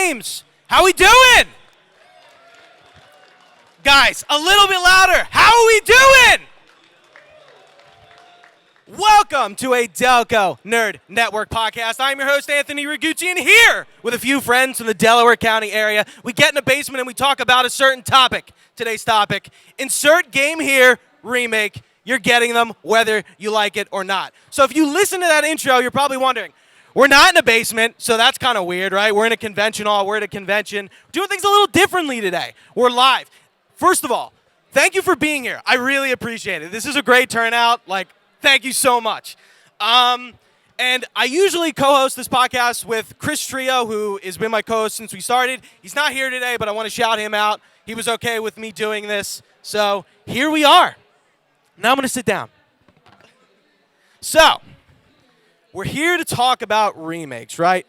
TooManyGames. How we doing? Guys, a little bit louder. How are we doing? Welcome to a Delco Nerd Network podcast. I'm your host, Anthony Ragucci, and here with a few friends from the Delaware County area, we get in a basement and we talk about a certain topic. Today's topic, insert game here, remake. You're getting them whether you like it or not. So if you listen to that intro, you're probably wondering, we're not in a basement, so that's kind of weird, right? We're in a convention hall. We're at a convention. Doing things a little differently today. We're live. First of all, thank you for being here. I really appreciate it. This is a great turnout. Thank you so much. And I usually co-host this podcast with Chris Trio, who has been my co-host since we started. He's not here today, but I want to shout him out. He was okay with me doing this. So here we are. Now I'm going to sit down. So we're here to talk about remakes, right?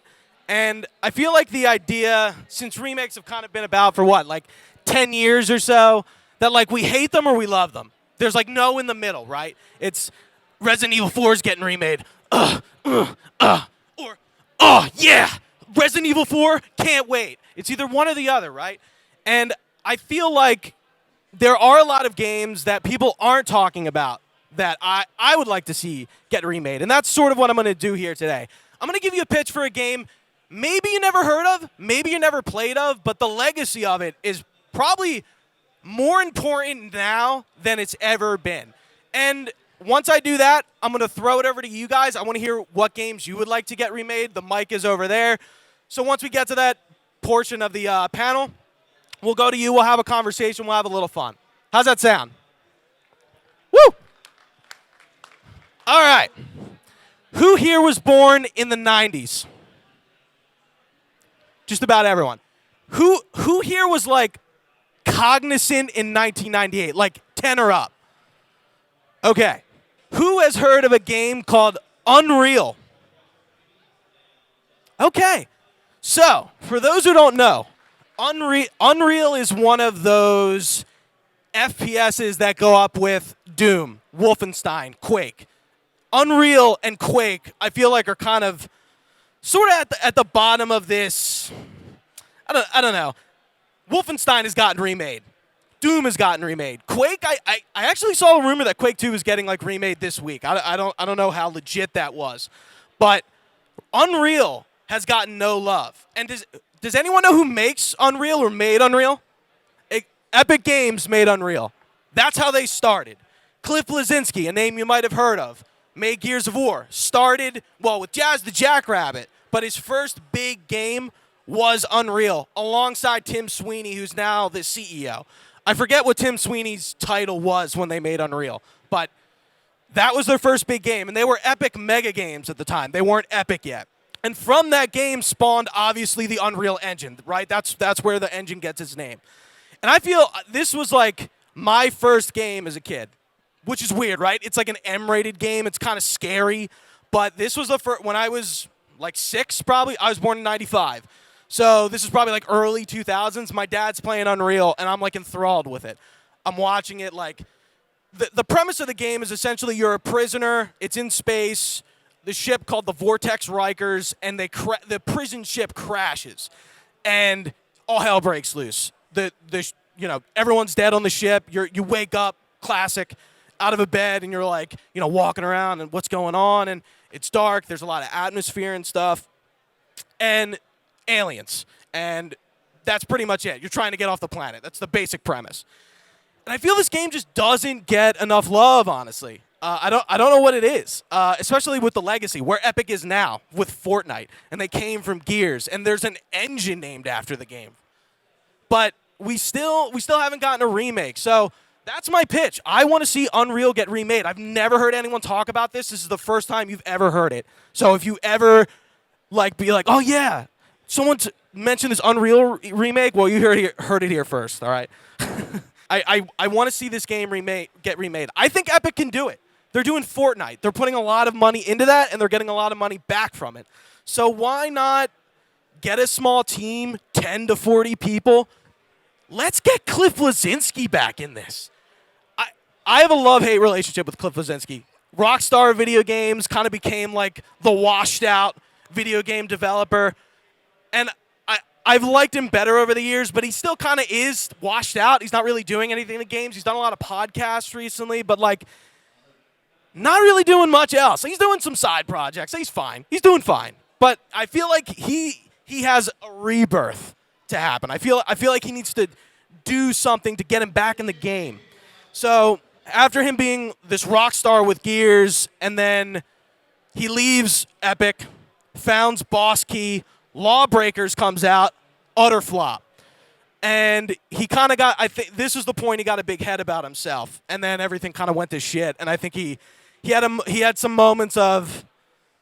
And I feel like the idea, since remakes have kind of been about for 10 years or so, that we hate them or we love them. There's no in the middle, right? It's Resident Evil 4 is getting remade. Or, oh yeah, Resident Evil 4, can't wait. It's either one or the other, right? And I feel like there are a lot of games that people aren't talking about that I would like to see get remade. And that's sort of what I'm going to do here today. I'm going to give you a pitch for a game maybe you never heard of, maybe you never played of, but the legacy of it is probably more important now than it's ever been. And once I do that, I'm going to throw it over to you guys. I want to hear what games you would like to get remade. The mic is over there. So once we get to that portion of the panel, we'll go to you. We'll have a conversation. We'll have a little fun. How's that sound? Woo! All right. Who here was born in the 90s? Just about everyone. Who here was cognizant in 1998, 10 or up? Okay. Who has heard of a game called Unreal? Okay. So, for those who don't know, Unreal is one of those FPSs that go up with Doom, Wolfenstein, Quake. Unreal and Quake, I feel like, are kind of sort of at the bottom of this. I don't know. Wolfenstein has gotten remade. Doom has gotten remade. Quake, I actually saw a rumor that Quake 2 was getting remade this week. I don't know how legit that was, but Unreal has gotten no love. And does anyone know who makes Unreal or made Unreal? Epic Games made Unreal. That's how they started. Cliff Bleszinski, a name you might have heard of, made Gears of War. Started, with Jazz the Jackrabbit, but his first big game was Unreal, alongside Tim Sweeney, who's now the CEO. I forget what Tim Sweeney's title was when they made Unreal, but that was their first big game, and they were Epic Mega Games at the time. They weren't Epic yet. And from that game spawned, obviously, the Unreal Engine, right? That's where the engine gets its name. And I feel this was my first game as a kid, which is weird, right? It's an M-rated game. It's kind of scary. But this was the first, when I was 6 probably. I was born in 95. So this is probably early 2000s. My dad's playing Unreal, and I'm enthralled with it. I'm watching it the premise of the game is essentially you're a prisoner. It's in space. The ship called the Vortex Rikers, and the prison ship crashes, and all hell breaks loose. Everyone's dead on the ship. You wake up, classic, out of a bed, and you're walking around, and what's going on? And it's dark. There's a lot of atmosphere and stuff, and aliens, and that's pretty much it. You're trying to get off the planet. That's the basic premise. And I feel this game just doesn't get enough love, honestly. I don't know what it is, especially with the legacy, where Epic is now with Fortnite, and they came from Gears, and there's an engine named after the game. But we still haven't gotten a remake, so that's my pitch. I want to see Unreal get remade. I've never heard anyone talk about this. This is the first time you've ever heard it. So if you ever be oh yeah, someone mentioned this Unreal remake, well, you heard it here first, all right? I want to see this game get remade. I think Epic can do it. They're doing Fortnite. They're putting a lot of money into that, and they're getting a lot of money back from it. So why not get a small team, 10 to 40 people? Let's get Cliff Bleszinski back in this. I have a love-hate relationship with Cliff Bleszinski. Rockstar Video Games kind of became the washed-out video game developer. And I've liked him better over the years, but he still kind of is washed out. He's not really doing anything in the games. He's done a lot of podcasts recently, but like not really doing much else. He's doing some side projects. He's fine. He's doing fine. But I feel like he has a rebirth to happen. I feel like he needs to do something to get him back in the game. So after him being this rock star with Gears, and then he leaves Epic, founds Boss Key, Lawbreakers comes out, utter flop. And he kind of got, I think this is the point he got a big head about himself. And then everything kind of went to shit. And I think he had some moments of,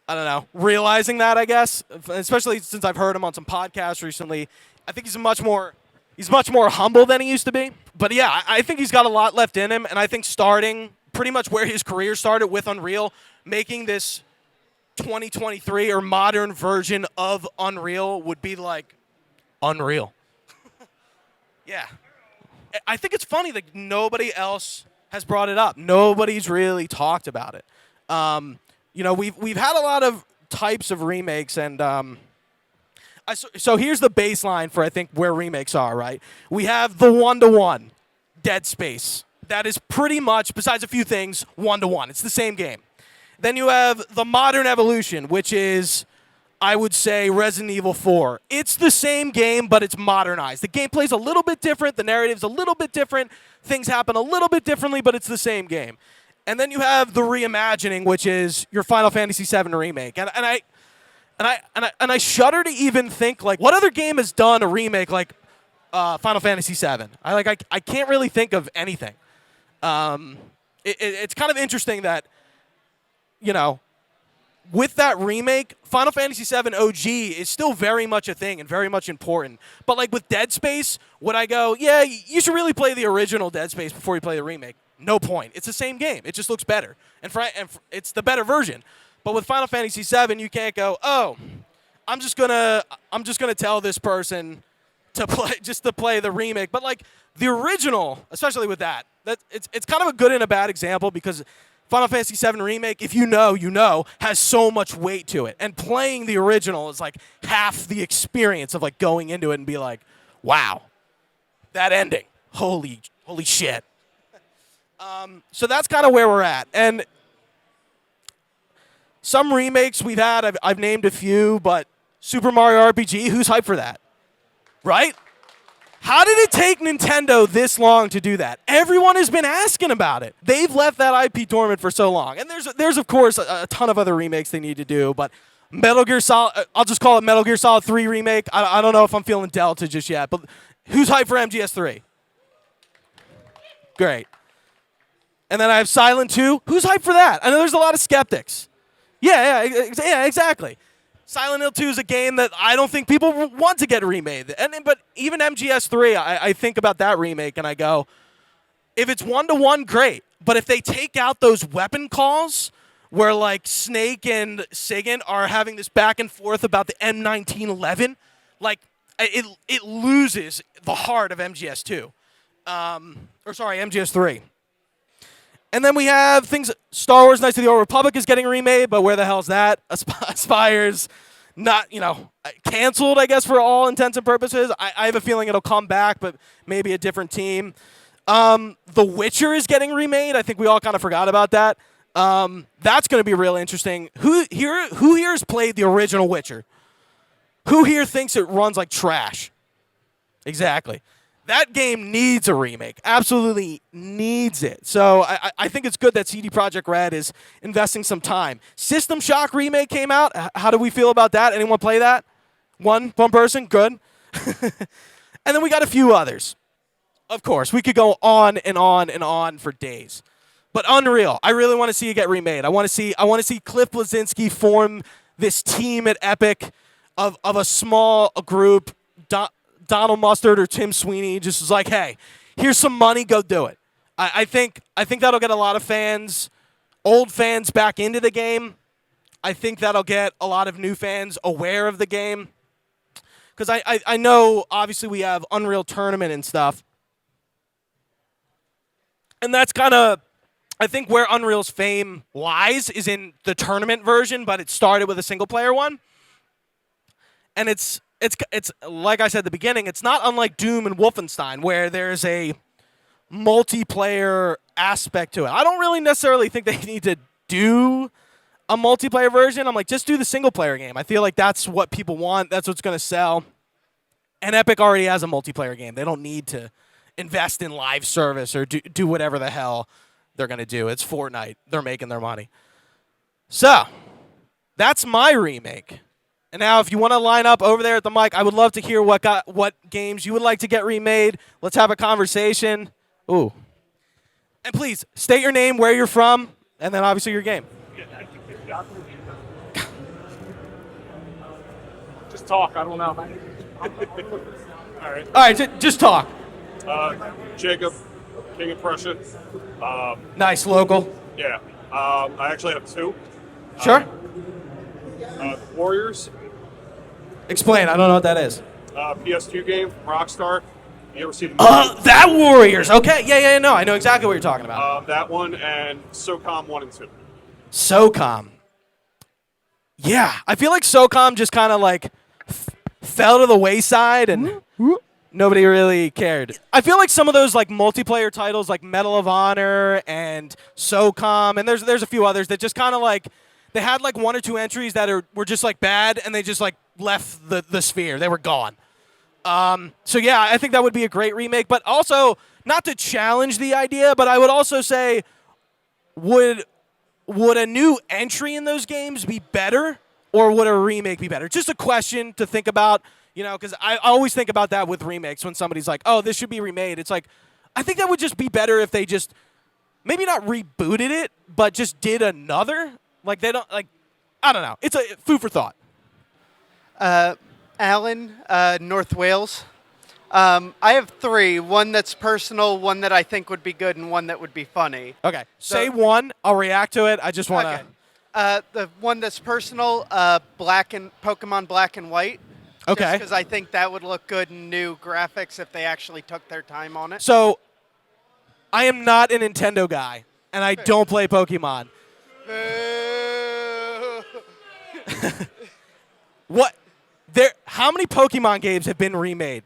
I don't know, realizing that, I guess. Especially since I've heard him on some podcasts recently. I think he's much more humble than he used to be. But yeah, I think he's got a lot left in him. And I think starting pretty much where his career started with Unreal, making this 2023 or modern version of Unreal would be like unreal. Yeah. I think it's funny that nobody else has brought it up. Nobody's really talked about it. We've had a lot of types of remakes, and so here's the baseline for I think where remakes are, right? We have the 1-to-1 Dead Space. That is pretty much, besides a few things, 1-to-1. It's the same game. Then you have the modern evolution, which is, I would say, Resident Evil 4. It's the same game, but it's modernized. The gameplay's a little bit different. The narrative's a little bit different. Things happen a little bit differently, but it's the same game. And then you have the reimagining, which is your Final Fantasy VII Remake. And I shudder to even think, like, what other game has done a remake like Final Fantasy VII? I can't really think of anything. It's kind of interesting that, with that remake, Final Fantasy VII OG is still very much a thing and very much important. But like with Dead Space, would I go, yeah, you should really play the original Dead Space before you play the remake? No point. It's the same game. It just looks better. And it's the better version. But with Final Fantasy VII, you can't go, oh, I'm just gonna tell this person to play the remake. But like the original, especially with that it's kind of a good and a bad example, because Final Fantasy VII Remake, if you know, has so much weight to it. And playing the original is like half the experience of like going into it and be like, wow, that ending, holy shit. So that's kind of where we're at. And some remakes we've had, I've named a few, but Super Mario RPG, who's hyped for that? Right? How did it take Nintendo this long to do that? Everyone has been asking about it. They've left that IP dormant for so long. And there's of course, a ton of other remakes they need to do, but Metal Gear Solid, I'll just call it Metal Gear Solid 3 Remake. I don't know if I'm feeling Delta just yet, but who's hyped for MGS3? Great. And then I have Silent 2. Who's hyped for that? I know there's a lot of skeptics. Yeah, exactly. Silent Hill 2 is a game that I don't think people want to get remade. But even MGS3, I think about that remake and I go, if it's 1-to-1, great. But if they take out those weapon calls where like Snake and Sagan are having this back and forth about the M1911, like it loses the heart of MGS2. MGS3. And then we have things, Star Wars Knights of the Old Republic is getting remade, but where the hell is that? Aspire's not, canceled, I guess, for all intents and purposes. I have a feeling it'll come back, but maybe a different team. The Witcher is getting remade. I think we all kind of forgot about that. That's going to be real interesting. Who here has played the original Witcher? Who here thinks it runs like trash? Exactly. That game needs a remake. Absolutely needs it. So I think it's good that CD Projekt Red is investing some time. System Shock remake came out. How do we feel about that? Anyone play that? One person? Good. And then we got a few others. Of course, we could go on and on and on for days. But Unreal, I really want to see it get remade. I want to see Cliff Bleszinski form this team at Epic of a small group. Donald Mustard or Tim Sweeney just was like, hey, here's some money, go do it. I think that'll get a lot of fans, old fans, back into the game. I think that'll get a lot of new fans aware of the game. Because I know, obviously, we have Unreal Tournament and stuff. And that's kind of, I think, where Unreal's fame lies is in the tournament version, but it started with a single-player one. And it's it's like I said at the beginning, it's not unlike Doom and Wolfenstein where there's a multiplayer aspect to it. I don't really necessarily think they need to do a multiplayer version. I'm like, just do the single player game. I feel like that's what people want. That's what's going to sell. And Epic already has a multiplayer game. They don't need to invest in live service or do whatever the hell they're going to do. It's Fortnite. They're making their money. So, that's my remake. And now if you want to line up over there at the mic, I would love to hear what games you would like to get remade. Let's have a conversation. Ooh. And please, state your name, where you're from, and then obviously your game. Just talk. I don't know. All right, just talk. Jacob, King of Prussia. Nice, local. Yeah. I actually have two. Sure. Warriors. Explain. I don't know what that is. PS2 game from Rockstar. You ever seen the movie? That Warriors. Okay. Yeah, no. I know exactly what you're talking about. That one and SOCOM 1 and 2. SOCOM. Yeah. I feel like SOCOM just kind of like fell to the wayside and nobody really cared. I feel like some of those like multiplayer titles like Medal of Honor and SOCOM, and there's a few others that just kind of like, they had like one or two entries that were just like bad and they just like left the sphere. They were gone. So yeah, I think that would be a great remake, but also not to challenge the idea, but I would also say, would a new entry in those games be better, or would a remake be better? Just a question to think about, because I always think about that with remakes when somebody's like, oh, this should be remade. It's like, I think that would just be better if they just maybe not rebooted it, but just did another. Like they don't like, I don't know. It's a food for thought. Alan, North Wales. I have three. One that's personal, one that I think would be good, and one that would be funny. Okay. Say one. I'll react to it. I just want to. Okay. The one that's personal, Pokemon Black and White. Okay. Because I think that would look good in new graphics if they actually took their time on it. So, I am not a Nintendo guy, and I don't play Pokemon. What? How many Pokemon games have been remade?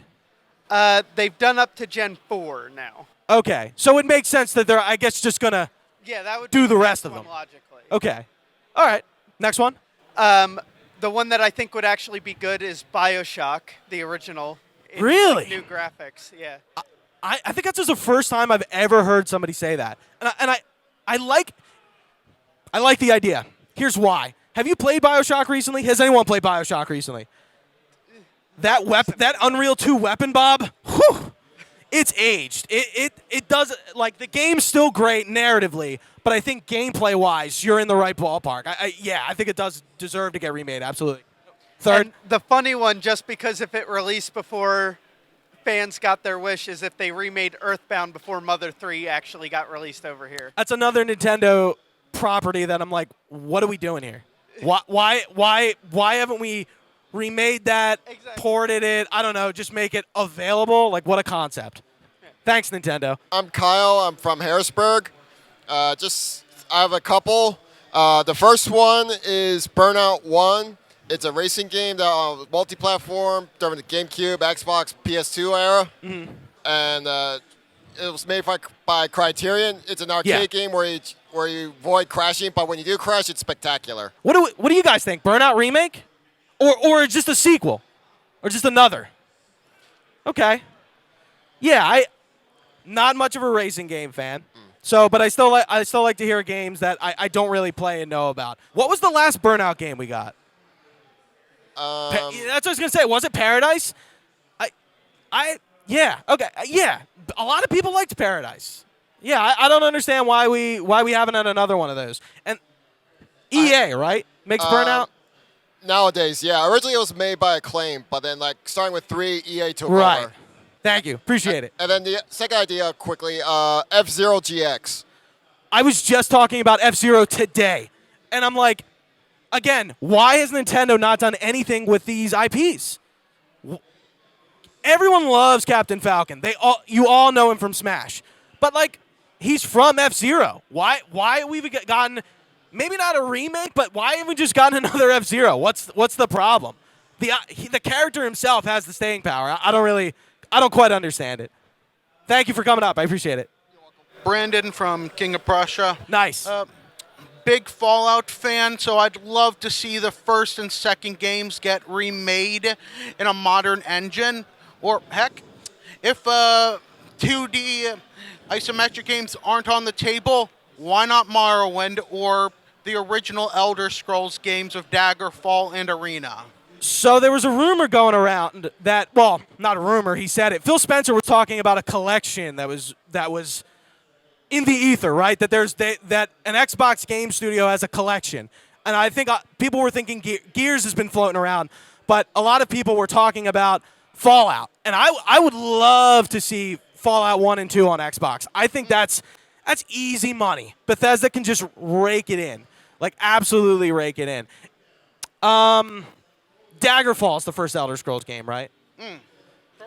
They've done up to Gen 4 now. Okay, so it makes sense that they're, I guess, just gonna that would do be the rest of them logically. Okay, all right. Next one. The one that I think would actually be good is BioShock, the original. Really? Like, new graphics, yeah. I think that's just the first time I've ever heard somebody say that, and I like the idea. Here's why. Have you played BioShock recently? Has anyone played BioShock recently? That Unreal 2 weapon, Bob, whew, it's aged. It does, like, the game's still great narratively, but I think gameplay-wise, you're in the right ballpark. I think it does deserve to get remade, absolutely. Third. And the funny one, just because if it released before fans got their wish, is if they remade Earthbound before Mother 3 actually got released over here. That's another Nintendo property that I'm like, what are we doing here? Why haven't we remade that, ported it, I don't know, just make it available? Like, what a concept. Yeah. Thanks, Nintendo. I'm Kyle. I'm from Harrisburg. I have a couple. The first one is Burnout 1. It's a racing game that multi-platform during the GameCube, Xbox, PS2 era. Mm-hmm. And it was made by Criterion. It's an arcade game where you avoid crashing, but when you do crash, it's spectacular. What do you guys think? Burnout Remake? Or just a sequel? Or just another? Okay. Yeah, not much of a racing game fan. So, but I still like to hear games that I don't really play and know about. What was the last Burnout game we got? That's what I was gonna say. Was it Paradise? Yeah. Okay. Yeah. A lot of people liked Paradise. Yeah. I don't understand why we haven't had another one of those. And EA, right, makes Burnout. Nowadays, yeah. Originally, it was made by Acclaim, but then starting with 3, EA took over. Right. Thank you. Appreciate it. And then the second idea, quickly, F-Zero GX. I was just talking about F-Zero today, and I'm like, again, why has Nintendo not done anything with these IPs? Everyone loves Captain Falcon. You all know him from Smash, but he's from F-Zero. Why have we gotten maybe not a remake, but why haven't we just gotten another F-Zero? What's the problem? the character himself has the staying power. I don't quite understand it. Thank you for coming up. I appreciate it. Brandon from King of Prussia. Nice. Big Fallout fan, so I'd love to see the first and second games get remade in a modern engine. Or heck, if 2D isometric games aren't on the table, why not Morrowind or the original Elder Scrolls games of Daggerfall and Arena? So there was a rumor going around that, well, not a rumor, he said it. Phil Spencer was talking about a collection that was in the ether, right? That that an Xbox game studio has a collection. And I think people were thinking Gears has been floating around, but a lot of people were talking about Fallout. And I would love to see Fallout 1 and 2 on Xbox. I think that's easy money. Bethesda can just rake it in. Like, absolutely rake it in. Daggerfall is the first Elder Scrolls game, right?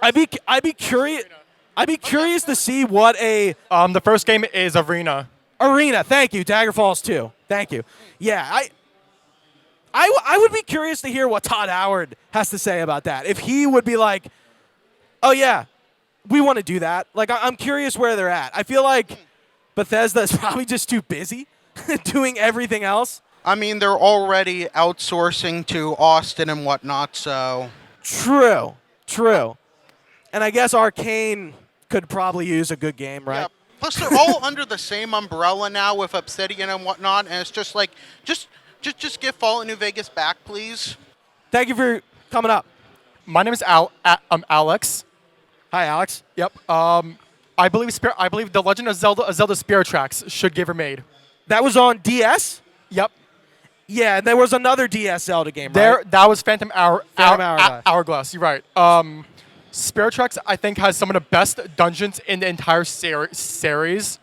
I'd be curious. I'd be curious to see what a The first game is Arena. Arena. Thank you. Daggerfall's 2. Thank you. Yeah, I would be curious to hear what Todd Howard has to say about that. If he would be like, oh yeah, we want to do that. Like, I'm curious where they're at. I feel like Bethesda is probably just too busy doing everything else. I mean, they're already outsourcing to Austin and whatnot, so... True. And I guess Arcane could probably use a good game, right? Yeah. Plus, they're all under the same umbrella now with Obsidian and whatnot, and it's just like, just give Fallout New Vegas back, please. Thank you for coming up. My name is Alex. Hi, Alex. Yep. I believe The Legend of Zelda Spirit Tracks should get remade. That was on DS? Yep. Yeah, and there was another DS Zelda game, right? That was Phantom Hourglass. Hourglass. You're right. Spirit Tracks, I think, has some of the best dungeons in the entire series,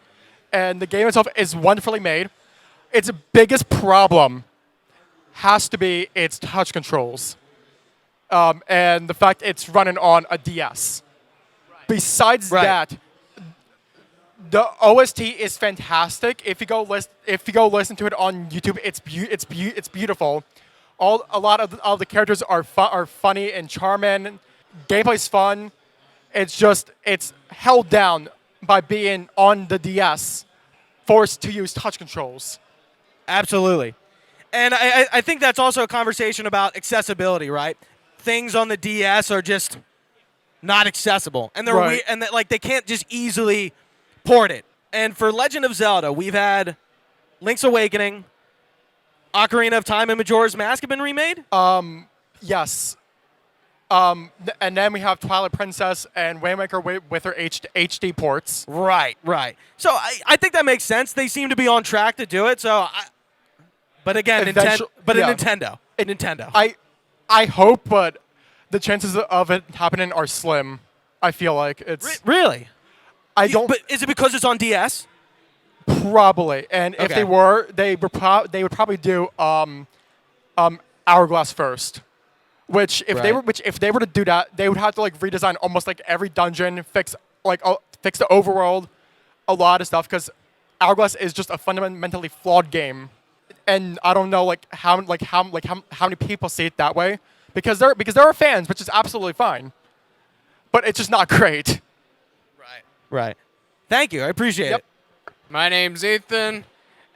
and the game itself is wonderfully made. Its biggest problem has to be its touch controls, and the fact it's running on a DS. Besides that, the OST is fantastic. If you go listen to it on YouTube, it's beautiful. A lot of the characters are funny and charming. Gameplay's fun. It's held down by being on the DS, forced to use touch controls. Absolutely. And I think that's also a conversation about accessibility, right? Things on the DS are just not accessible, and they're they can't just easily port it. And for Legend of Zelda, we've had Link's Awakening, Ocarina of Time, and Majora's Mask have been remade. Yes. And then we have Twilight Princess and Wind Waker with her HD ports. Right. So I think that makes sense. They seem to be on track to do it. But again, Nintendo. I hope, but the chances of it happening are slim. I feel like it's really. But is it because it's on DS? Probably. And if they were, they would probably do Hourglass first. Which if they were to do that, they would have to redesign almost every dungeon, fix the overworld, a lot of stuff, because Hourglass is just a fundamentally flawed game, and I don't know how many people see it that way, because there are fans, which is absolutely fine, but it's just not great. Right. Thank you. I appreciate it. My name's Ethan,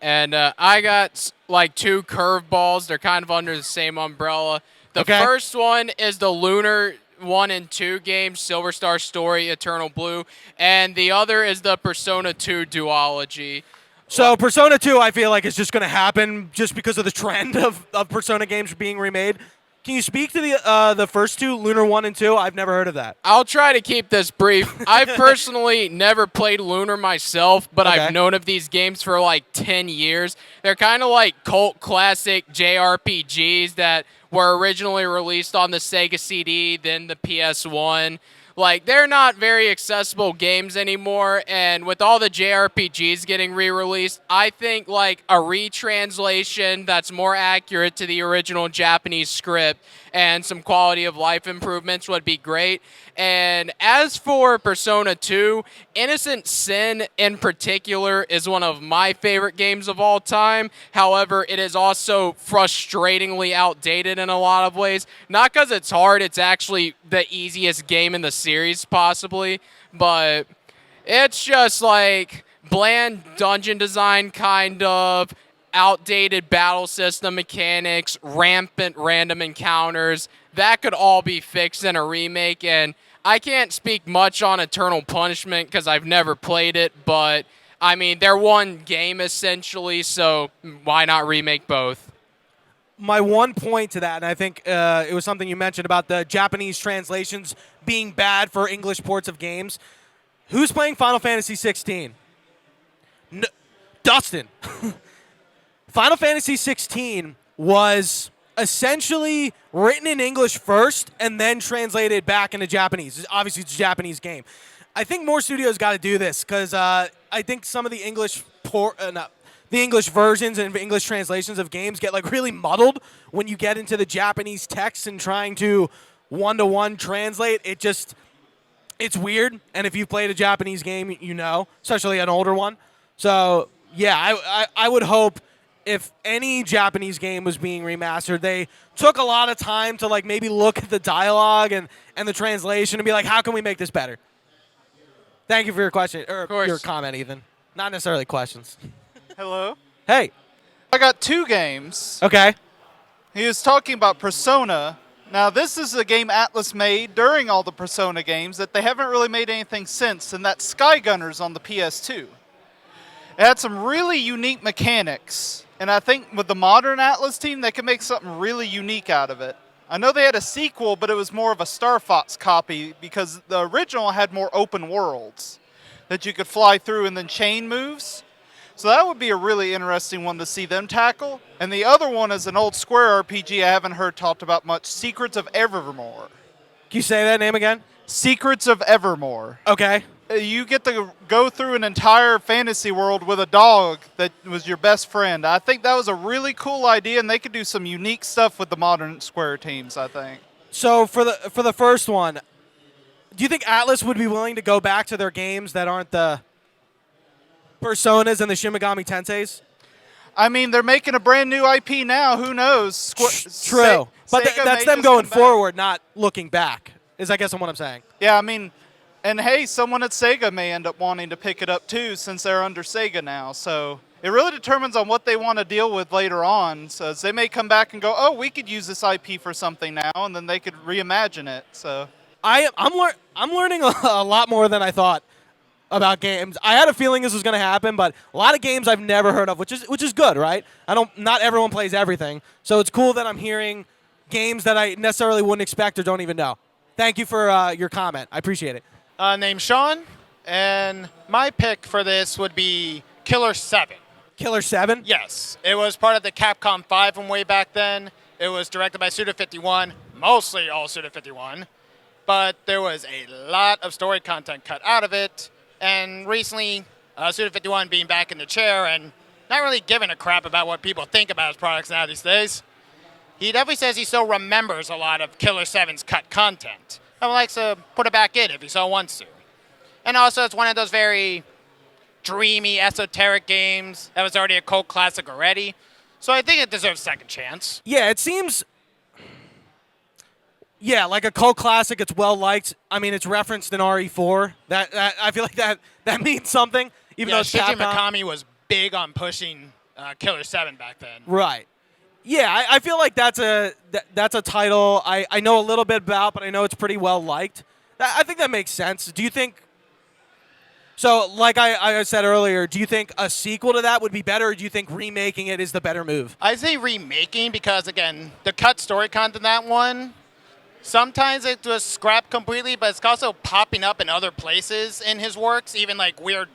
and I got 2 curveballs. They're kind of under the same umbrella. The first one is the Lunar 1 and 2 game, Silver Star Story, Eternal Blue, and the other is the Persona 2 duology. So Persona 2, I feel like, is just going to happen just because of the trend of Persona games being remade. Can you speak to the first 2, Lunar 1 and 2? I've never heard of that. I'll try to keep this brief. I've personally never played Lunar myself, but I've known of these games for 10 years. They're kind of like cult classic JRPGs that were originally released on the Sega CD, then the PS1. Like, they're not very accessible games anymore, and with all the JRPGs getting re-released, I think, like, a retranslation that's more accurate to the original Japanese script and some quality of life improvements would be great. And as for Persona 2, Innocent Sin in particular is one of my favorite games of all time. However, it is also frustratingly outdated in a lot of ways. Not because it's hard, it's actually the easiest game in the series possibly, but it's just like bland dungeon design kind of, outdated battle system mechanics, rampant random encounters. That could all be fixed in a remake, and I can't speak much on Eternal Punishment because I've never played it, but I mean, they're one game essentially, so why not remake both? My one point to that, and I think it was something you mentioned about the Japanese translations being bad for English ports of games. Who's playing Final Fantasy 16? Dustin. Final Fantasy 16 was essentially written in English first and then translated back into Japanese. Obviously, it's a Japanese game. I think more studios got to do this because I think some of the English versions and English translations of games get like really muddled when you get into the Japanese text and trying to one-to-one translate. It's weird. And if you've played a Japanese game, you know, especially an older one. So yeah, I would hope if any Japanese game was being remastered, they took a lot of time to like maybe look at the dialogue and the translation and be like, how can we make this better? Thank you for your question, or your comment, Ethan. Not necessarily questions. Hello. Hey. I got 2 games. Okay. He was talking about Persona. Now, this is a game Atlas made during all the Persona games that they haven't really made anything since, and that's Skygunners on the PS2. It had some really unique mechanics, and I think with the modern Atlas team, they can make something really unique out of it. I know they had a sequel, but it was more of a Star Fox copy because the original had more open worlds that you could fly through and then chain moves. So that would be a really interesting one to see them tackle. And the other one is an old Square RPG I haven't heard talked about much, Secrets of Evermore. Can you say that name again? Secrets of Evermore. Okay. You get to go through an entire fantasy world with a dog that was your best friend. I think that was a really cool idea, and they could do some unique stuff with the modern Square teams, I think. So for the first one, do you think Atlas would be willing to go back to their games that aren't the Personas and the Shin Megami Tenseis? I mean, they're making a brand new IP now. Who knows? True. But Sega that's may them just going come back. forward, not looking back, is I guess what I'm saying. Yeah, I mean, and hey, someone at Sega may end up wanting to pick it up too since they're under Sega now. So it really determines on what they want to deal with later on. So they may come back and go, oh, we could use this IP for something now, and then they could reimagine it. So I'm learning a lot more than I thought about games. I had a feeling this was going to happen, but a lot of games I've never heard of, which is good, right? Not everyone plays everything, so it's cool that I'm hearing games that I necessarily wouldn't expect or don't even know. Thank you for your comment. I appreciate it. Name's Sean, and my pick for this would be Killer 7. Killer 7? Yes. It was part of the Capcom 5 from way back then. It was directed by Suda51, mostly all Suda51, but there was a lot of story content cut out of it, and recently, Suda51 being back in the chair and not really giving a crap about what people think about his products now these days, he definitely says he still remembers a lot of Killer 7's cut content. And likes to put it back in if he so wants to. And also, it's one of those very dreamy, esoteric games that was already a cult classic already. So I think it deserves a second chance. Yeah, it seems... Yeah, like a cult classic, it's well-liked. I mean, it's referenced in RE4. That I feel like that means something, even though it's Shinji Capcom. Mikami was big on pushing Killer 7 back then. Right. Yeah, I feel like that's a title I know a little bit about, but I know it's pretty well liked. I think that makes sense. Do you think? So, like I said earlier, do you think a sequel to that would be better, or do you think remaking it is the better move? I say remaking because, again, the cut story content in that one, sometimes it was scrapped completely, but it's also popping up in other places in his works, even like weird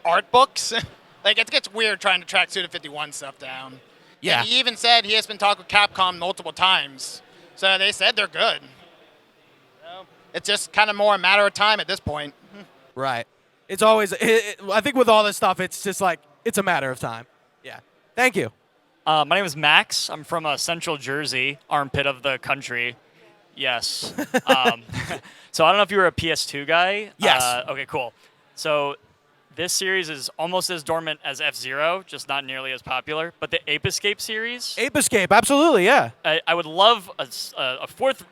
art books. Like, it gets weird trying to track Suda51 stuff down. Yeah. And he even said he has been talking with Capcom multiple times. So they said they're good. It's just kind of more a matter of time at this point. Right. It's always. I think with all this stuff, it's just like it's a matter of time. Yeah. Thank you. My name is Max. I'm from Central Jersey, armpit of the country. Yes. So I don't know if you were a PS2 guy. Yes. Okay, cool. So this series is almost as dormant as F-Zero, just not nearly as popular. But the Ape Escape series, Ape Escape, absolutely, yeah. I would love a fourth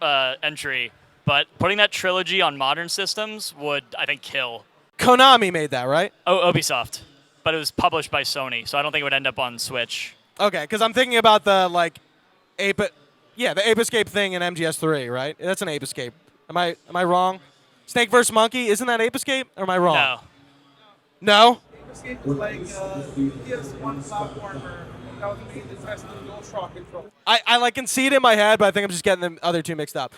entry, but putting that trilogy on modern systems would, I think, kill. Konami made that, right? Oh, Ubisoft. But it was published by Sony, so I don't think it would end up on Switch. Okay, because I'm thinking about the Ape, the Ape Escape thing in MGS3, right? That's an Ape Escape. Am I wrong? Snake vs. Monkey, isn't that Ape Escape? Or am I wrong? No. No? Ape Escape was like PS1 platformer that was made to test the DualShock control. I can see it in my head, but I think I'm just getting the other two mixed up.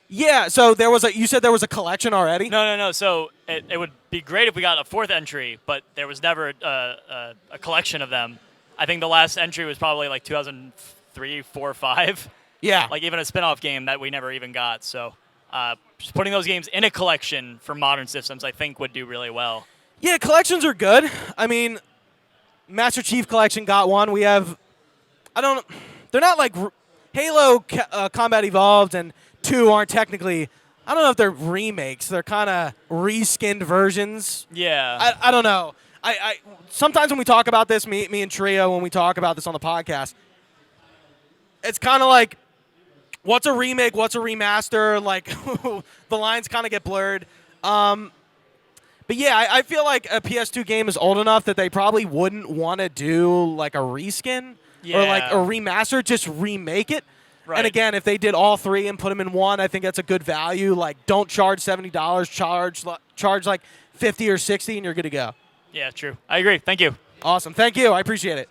Yeah, so you said there was a collection already? No. So it would be great if we got a fourth entry, but there was never a collection of them. I think the last entry was probably like 2003, 4, 5. Yeah. Like even a spin-off game that we never even got. So just putting those games in a collection for modern systems, I think, would do really well. Yeah, collections are good. I mean, Master Chief Collection got one. We have, they're not like Halo Combat Evolved and 2 aren't technically, I don't know if they're remakes. They're kind of reskinned versions. Yeah. I don't know. I sometimes when we talk about this, me and Trio, when we talk about this on the podcast, it's kind of like, what's a remake? What's a remaster? Like, the lines kind of get blurred. But yeah, I feel like a PS2 game is old enough that they probably wouldn't want to do like a reskin or like a remaster, just remake it. Right. And again, if they did all 3 and put them in one, I think that's a good value. Like, don't charge $70, charge like 50 or 60, and you're good to go. Yeah, true. I agree. Thank you. Awesome. Thank you. I appreciate it.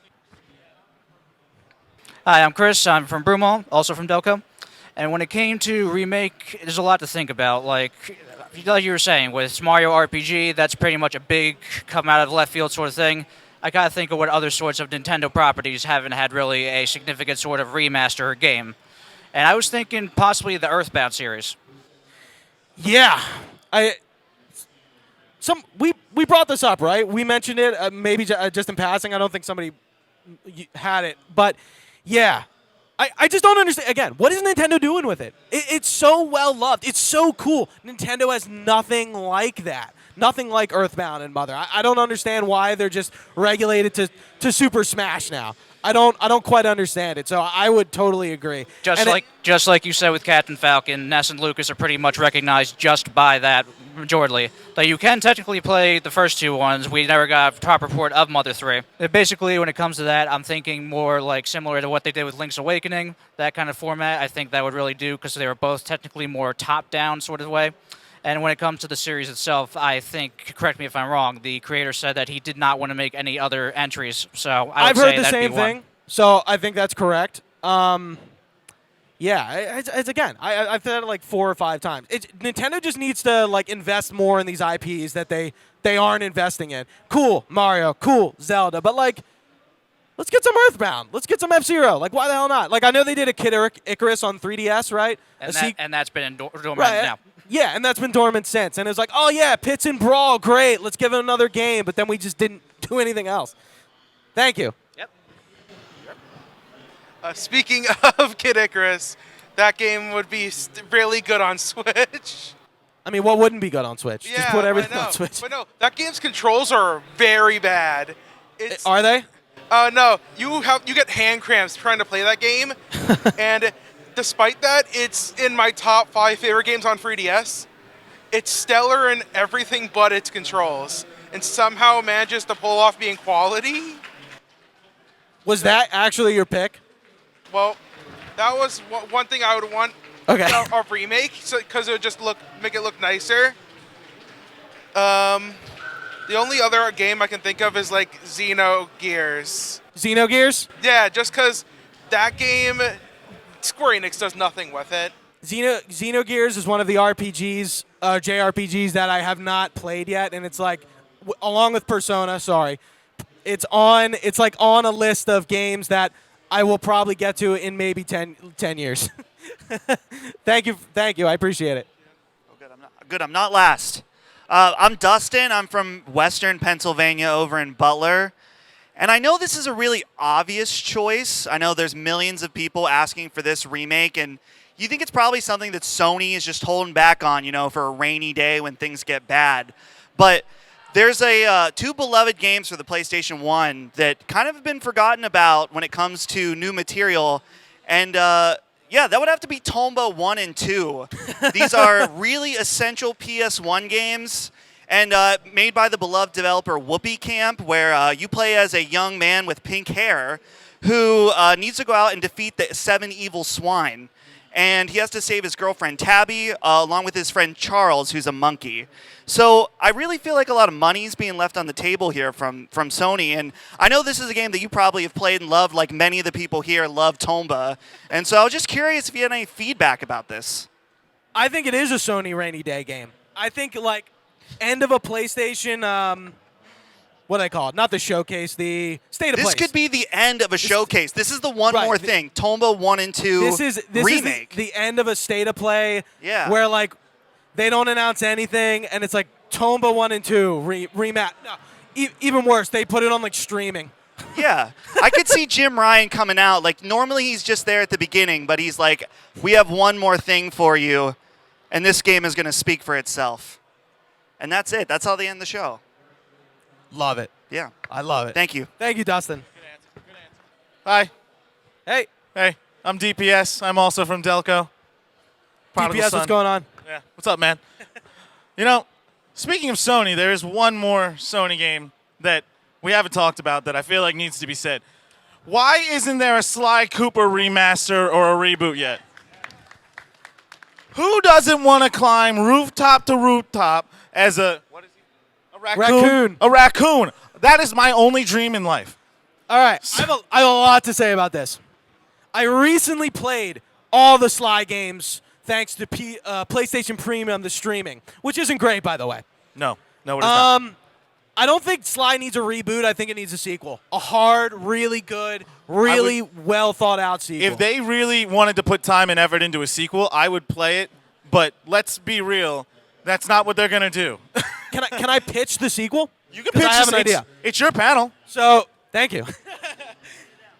Hi, I'm Chris. I'm from Broomall, also from Delco. And when it came to Remake, there's a lot to think about. Like you were saying, with Mario RPG, that's pretty much a big come out of left field sort of thing. I gotta think of what other sorts of Nintendo properties haven't had really a significant sort of remaster or game. And I was thinking possibly the Earthbound series. Yeah. We brought this up, right? We mentioned it, maybe just in passing. I don't think somebody had it. But, yeah. I just don't understand. Again, what is Nintendo doing with it? It's so well loved. It's so cool. Nintendo has nothing like that. Nothing like Earthbound and Mother. I don't understand why they're just regulated to Super Smash now. I don't quite understand it. So I would totally agree. Just like you said with Captain Falcon, Ness and Lucas are pretty much recognized just by that majorly. Like you can technically play the first 2 ones. We never got a proper port of Mother 3. Basically, when it comes to that, I'm thinking more like similar to what they did with Link's Awakening, that kind of format. I think that would really do because they were both technically more top-down sort of way. And when it comes to the series itself, I think, correct me if I'm wrong, the creator said that he did not want to make any other entries. So I've heard the same thing. So I think that's correct. Yeah, it's again, I've said it like 4 or 5 times. Nintendo just needs to like invest more in these IPs that they aren't investing in. Cool, Mario. Cool, Zelda. But like, let's get some Earthbound. Let's get some F-Zero. Like, why the hell not? Like, I know they did a Kid Icarus on 3DS, right? And that's been dormant right, now. Yeah, and that's been dormant since. And it's like, oh yeah, Pits and Brawl, great. Let's give it another game. But then we just didn't do anything else. Thank you. Yep. Speaking of Kid Icarus, that game would be really good on Switch. I mean, what wouldn't be good on Switch? Yeah, just put everything I know. on Switch. But no, that game's controls are very bad. Are they? No, you get hand cramps trying to play that game, and despite that, it's in my top 5 favorite games on 3DS. It's stellar in everything but its controls, and somehow manages to pull off being quality. Was that actually your pick? Well, that was one thing I would want of Remake, because it would just make it look nicer. The only other game I can think of is like Xenogears. Xenogears? Yeah, just because that game, Square Enix does nothing with it. Xenogears is one of the RPGs, JRPGs that I have not played yet, and it's like, along with Persona, it's like on a list of games that I will probably get to in maybe 10 years. Thank you, I appreciate it. Oh, good. I'm Good, I'm not last. I'm Dustin. I'm from Western Pennsylvania over in Butler. And I know this is a really obvious choice. I know there's millions of people asking for this remake, and you think it's probably something that Sony is just holding back on, for a rainy day when things get bad. But there's two beloved games for the PlayStation 1 that kind of have been forgotten about when it comes to new material. And yeah, that would have to be Tomba 1 and 2. These are really essential PS1 games and made by the beloved developer Whoopee Camp, where you play as a young man with pink hair who needs to go out and defeat the 7 evil swine. And he has to save his girlfriend Tabby, along with his friend Charles, who's a monkey. So I really feel like a lot of money's being left on the table here from Sony. And I know this is a game that you probably have played and loved, like many of the people here love Tomba. And so I was just curious if you had any feedback about this. I think it is a Sony rainy day game. I think, like, end of a PlayStation, what do they call it? Not the showcase, the state of play. This could be the end of a showcase. This is the one more thing. Tomba 1 and 2 This is remake. the end of a state of play. Yeah. Where, like, they don't announce anything, and it's like Tomba 1 and 2 rematch. No, even worse, they put it on, like, streaming. Yeah. I could see Jim Ryan coming out. Like, normally he's just there at the beginning, but he's like, we have one more thing for you, and this game is going to speak for itself. And that's it. That's how they end the show. Love it. Yeah. I love it. Thank you. Thank you, Dustin. Hi. Hey. Hey, I'm DPS. I'm also from Delco. DPS, what's going on? Yeah. What's up, man? Speaking of Sony, there is one more Sony game that we haven't talked about that I feel like needs to be said. Why isn't there a Sly Cooper remaster or a reboot yet? Who doesn't want to climb rooftop to rooftop as a raccoon? A raccoon. That is my only dream in life. All right. I have a lot to say about this. I recently played all the Sly games thanks to PlayStation Premium, the streaming, which isn't great, by the way. No, it is not. I don't think Sly needs a reboot. I think it needs a sequel. A hard, really good, really well thought out sequel. If they really wanted to put time and effort into a sequel, I would play it. But let's be real, that's not what they're gonna do. Can I pitch the sequel? You can pitch. I have an idea. It's your panel. So thank you.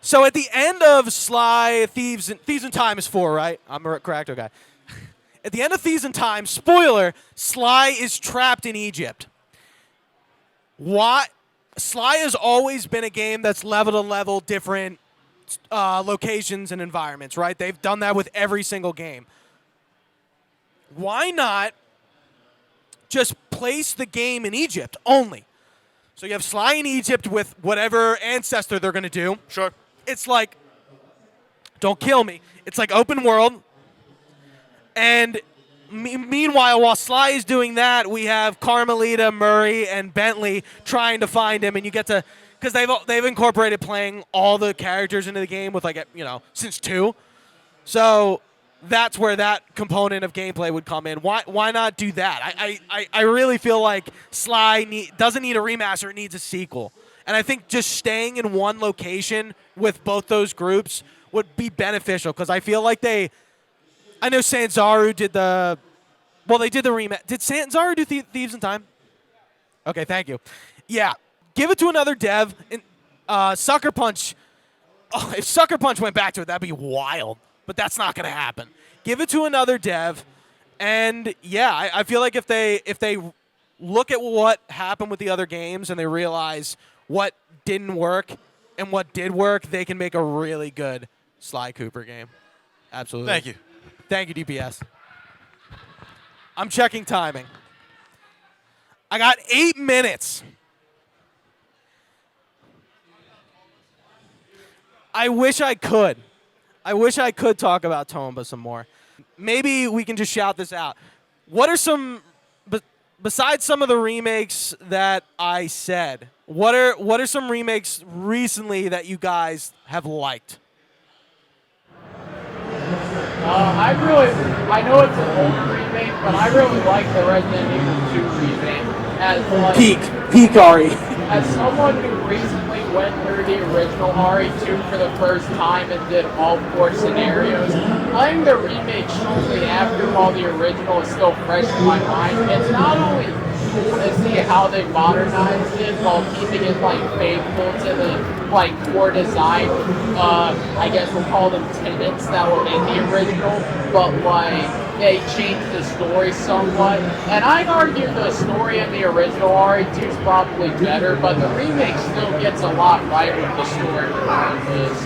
So at the end of Sly Thieves in Time is 4, right? I'm a correct guy. At the end of Thieves in Time, spoiler, Sly is trapped in Egypt. Why? Sly has always been a game that's level to level different locations and environments, right? They've done that with every single game. Why not just place the game in Egypt only? So you have Sly in Egypt with whatever ancestor they're going to do. Sure. It's like, don't kill me. It's like open world. And meanwhile, while Sly is doing that, we have Carmelita, Murray, and Bentley trying to find him. And you get to, because they've incorporated playing all the characters into the game with, like, since 2. So that's where that component of gameplay would come in. Why not do that? I really feel like Sly doesn't need a remaster. It needs a sequel. And I think just staying in one location with both those groups would be beneficial, because I feel like I know Sanzaru did they did the remake. Did Sanzaru do Thieves in Time? Okay, thank you. Yeah, give it to another dev. Sucker Punch, if Sucker Punch went back to it, that'd be wild. But that's not going to happen. Give it to another dev. And yeah, I feel like if they look at what happened with the other games and they realize what didn't work and what did work, they can make a really good Sly Cooper game. Absolutely. Thank you. Thank you, DPS. I'm checking timing. I got 8 minutes. I wish I could. Talk about Tomba some more. Maybe we can just shout this out. What are some, besides some of the remakes that I said, what are some remakes recently that you guys have liked? I know it's an older remake, but I really like the Resident Evil 2 remake. Peak Ari. As someone who recently went through the original RE2 for the first time and did all 4 scenarios. Playing the remake shortly after while the original is still fresh in my mind, it's not only cool to see how they modernized it while keeping it like faithful to the like core design, I guess we'll call them tenets that were in the original, but like they changed the story somewhat. And I'd argue the story in the original RE2 is probably better, but the remake still gets a lot right with the story regardless.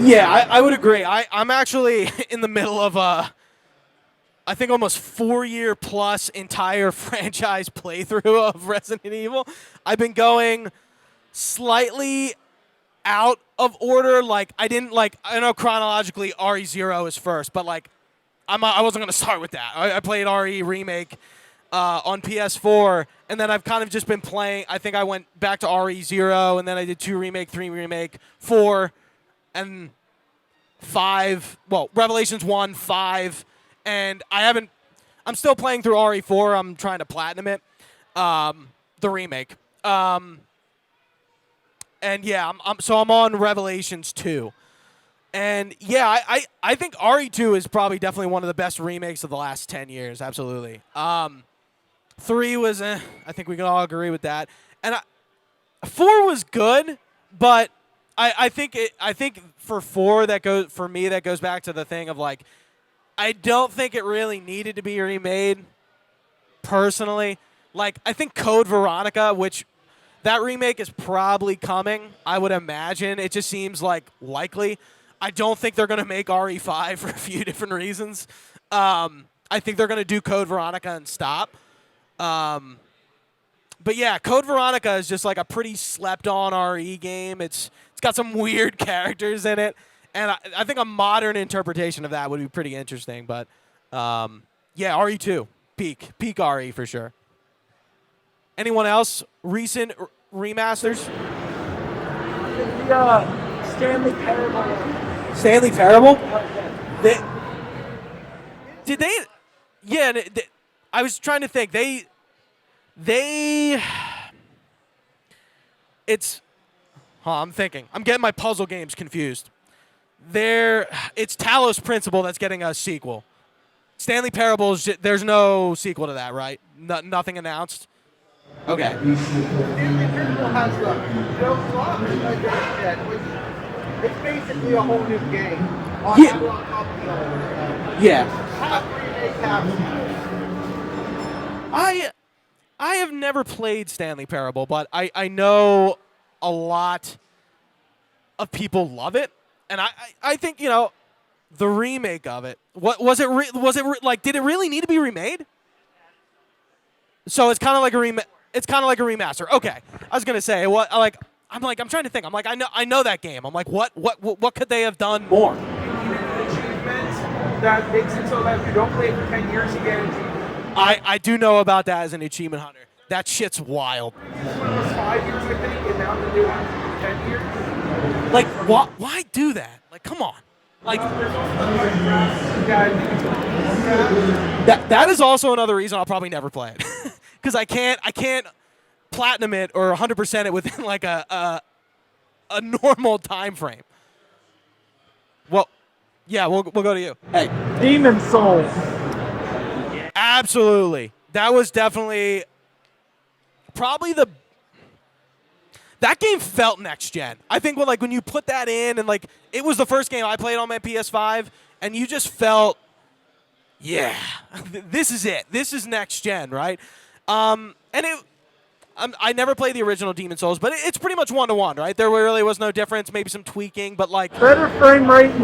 Yeah, I would agree. I'm actually in the middle of I think almost 4-year plus entire franchise playthrough of Resident Evil. I've been going slightly out of order. Like I know chronologically RE0 is first, but like I wasn't gonna start with that. I played RE Remake on PS4, and then I've kind of just been playing. I think I went back to RE0, and then I did 2 Remake, 3 Remake, 4, and 5. Well, Revelations 1, 5. And I'm still playing through RE4. I'm trying to platinum it, the remake. And yeah, I'm on Revelations 2. And yeah, I think RE2 is probably definitely one of the best remakes of the last 10 years. Absolutely. 3 was, I think we can all agree with that. And 4 was good, but I think for 4 that goes back to the thing of like, I don't think it really needed to be remade, personally. Like, I think Code Veronica, which that remake is probably coming, I would imagine. It just seems like likely. I don't think they're going to make RE5 for a few different reasons. I think they're going to do Code Veronica and stop. But yeah, Code Veronica is just like a pretty slept-on RE game. It's got some weird characters in it. And I think a modern interpretation of that would be pretty interesting. But, yeah, RE2, peak RE for sure. Anyone else? Recent remasters? Stanley Parable. Stanley Parable? Did they? Yeah, I was trying to think. I'm thinking. I'm getting my puzzle games confused. It's Talos Principle that's getting a sequel. Stanley Parable, there's no sequel to that, right? Nothing announced? Okay. Stanley Parable has the Delco Nerd Network, which it's basically a whole new game. Yeah. I have never played Stanley Parable, but I know a lot of people love it. And I think, the remake of it, did it really need to be remade? So it's kind of like a remaster. Okay. I was going to say, I'm trying to think. I'm like, I know that game. I'm like, what could they have done more? You need an achievement that makes it so that if you don't play it for 10 years, you get an achievement. I do know about that as an achievement hunter. That shit's wild. This one was 5 years, I think, and now the new one's 10 years. Like, why do that? Like, come on. Like, that is also another reason I'll probably never play it, because I can't platinum it or 100% it within like a normal time frame. Well, yeah, we'll go to you. Hey, Demon Souls. Absolutely, that was definitely probably that game felt next gen. I think when you put that in and like it was the first game I played on my PS5 and you just felt, yeah, this is it. This is next gen, right? I never played the original Demon Souls, but it's pretty much 1-to-1, right? There really was no difference, maybe some tweaking, but like Better frame rate and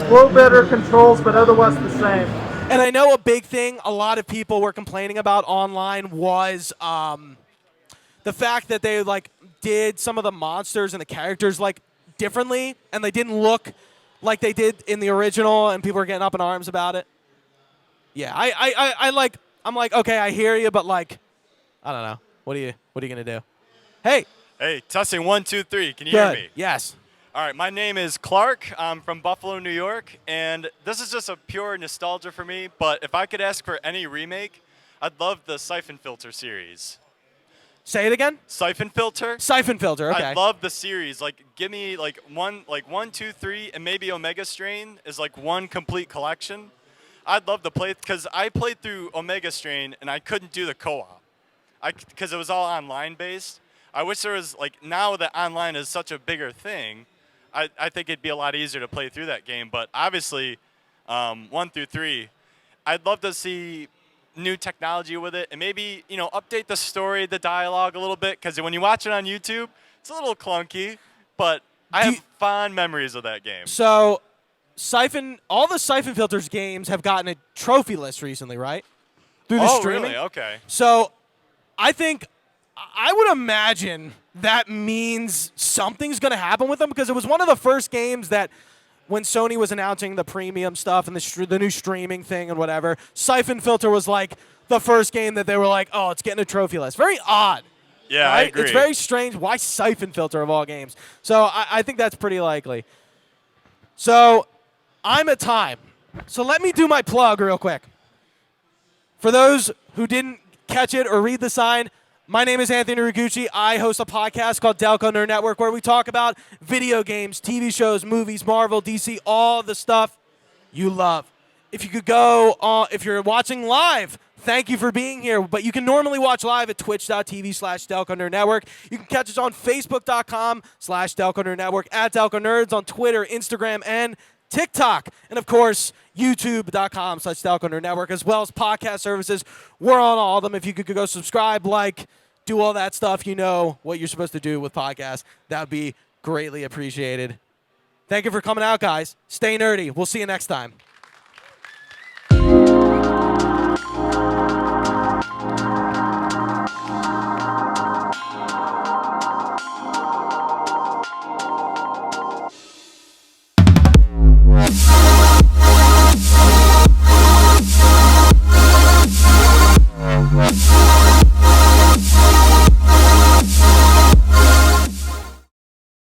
a little better controls, but otherwise the same. And I know a big thing a lot of people were complaining about online was the fact that they like did some of the monsters and the characters like differently, and they didn't look like they did in the original, and people were getting up in arms about it. Yeah, I'm like, okay, I hear you, but like, I don't know. What are you gonna do? Hey. Hey, testing 1, 2, 3. Can you hear me? Yes. All right, my name is Clark. I'm from Buffalo, New York, and this is just a pure nostalgia for me. But if I could ask for any remake, I'd love the Siphon Filter series. Say it again. Siphon Filter. Siphon Filter. Okay. I love the series. Like, give me like one, 2, 3, and maybe Omega Strain is like one complete collection. I'd love to play because I played through Omega Strain and I couldn't do the co-op, because it was all online based. I wish there was like now that online is such a bigger thing. I think it'd be a lot easier to play through that game. But obviously, 1 through 3, I'd love to see new technology with it and maybe update the story, the dialogue a little bit, because when you watch it on YouTube, it's a little clunky. But I have fond memories of that game. So, all the Siphon Filters games have gotten a trophy list recently, right? Through the streaming. Really? Okay. So, I would imagine that means something's going to happen with them, because it was one of the first games that, when Sony was announcing the premium stuff and the new streaming thing and whatever, Siphon Filter was like the first game that they were like, oh, it's getting a trophy list. Very odd. Yeah, right? I agree. It's very strange. Why Siphon Filter of all games? So I think that's pretty likely. So I'm at time. So let me do my plug real quick. For those who didn't catch it or read the sign, my name is Anthony Ragucci. I host a podcast called Delco Nerd Network where we talk about video games, TV shows, movies, Marvel, DC, all the stuff you love. If you could go, if you're watching live, thank you for being here. But you can normally watch live at twitch.tv/Delco Nerd Network. You can catch us on Facebook.com/Delco Nerd Network, at Delco Nerds on Twitter, Instagram, and TikTok. And, of course, YouTube.com/Delco Nerd Network, as well as podcast services. We're on all of them. If you could go subscribe, do all that stuff, you know what you're supposed to do with podcasts. That would be greatly appreciated. Thank you for coming out, guys. Stay nerdy. We'll see you next time.